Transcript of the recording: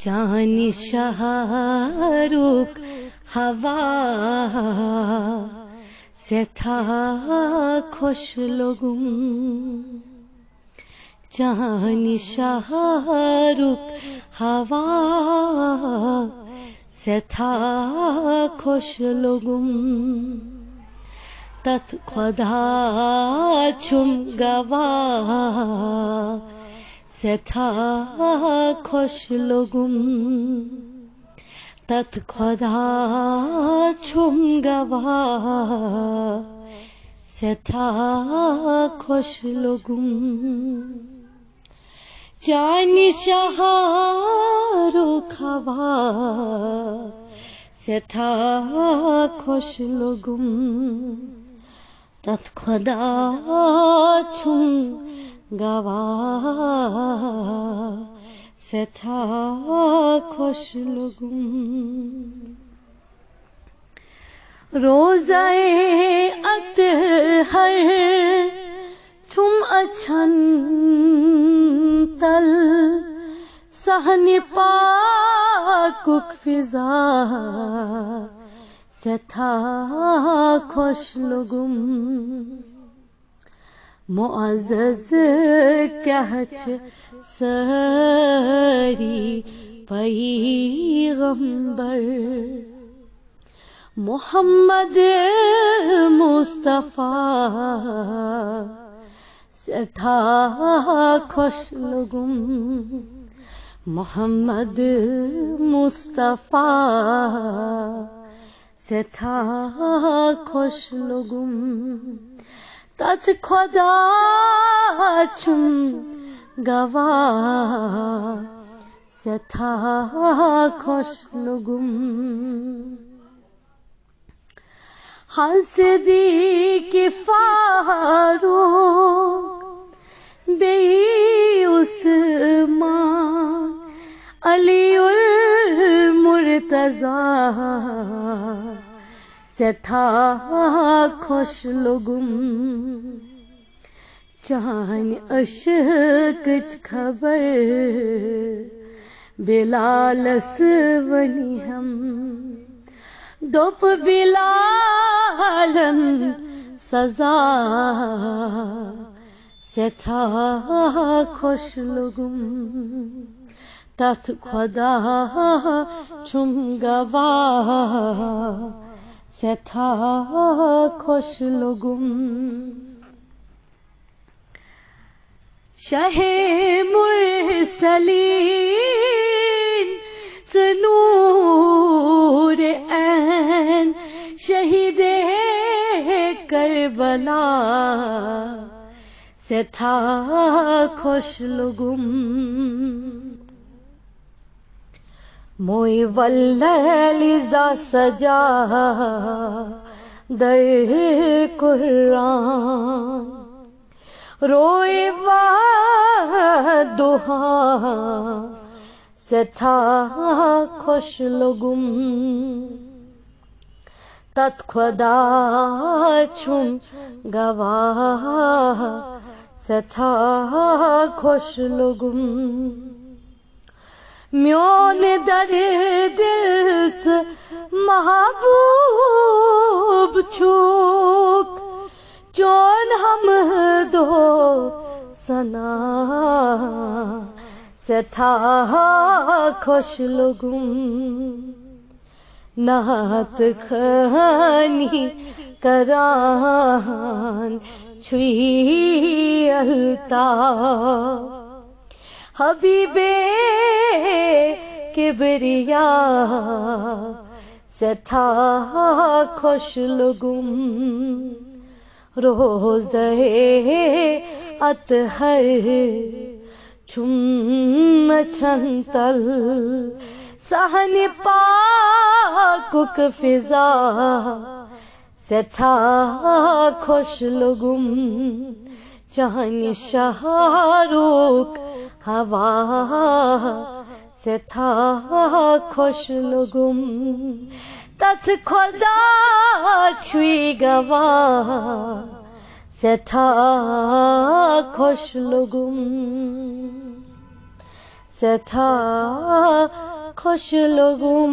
جان شاہرخ ہوا سے تھا خوش لگوں، جان شاہرخ ہوا سے تھا خوش لگوں، تت خدا چون گواہ سے تھا خوش لگوں، تت خدا چون گواہ سے تھا خوش لگوں، جان شاہرخ ہوا سے تھا خوش لگوں، تت خدا چون گواہ سے تھا خوش لگوں، روزہ اطہر چون اچھن تل صحن پاک فضا سے تھا خوش لگوں، معزز کہچ سری پیغمبر محمد مصطفیٰ سے تھا خوش لگوں، محمد مصطفیٰ سے تھا خوش لگوں، تت خدا چون گواہ سے تھا خوش لگوں، صدیق فاروق بی عثمان علی المرتضیٰ سے تھا خوش لگوں، جان عشق خبر بلالس ونی ہم دوپ بلالن سزا سے تھا خوش لگوں، تت خدا چون گواہ سے تھا خوش لگوں، شاہ مرسلین نور عین شہید کربلا سے تھا خوش لگوں، موئی واللیل اذا سجا در قرآن روئے والضحیٰ سے تھا خوش لگوں، تت خدا چون گواہ سے تھا خوش لگوں، میون در دل سے محبوب چھوک چون ہم دو ثنا سے تھا خوش لگوں، نعت خوانی کران چھوئی الطاف حبیب کبریاء سے تھا خوش لگوں، روزہ اطہر چون اچھن تل صحن پاک فضا سے تھا خوش لگوں، جان شاہرخ ہوا سے تھا خوش لگوں، تت خدا چھوئی گواہ سے تھا خوش لگوں، سے تھا خوش لوگوں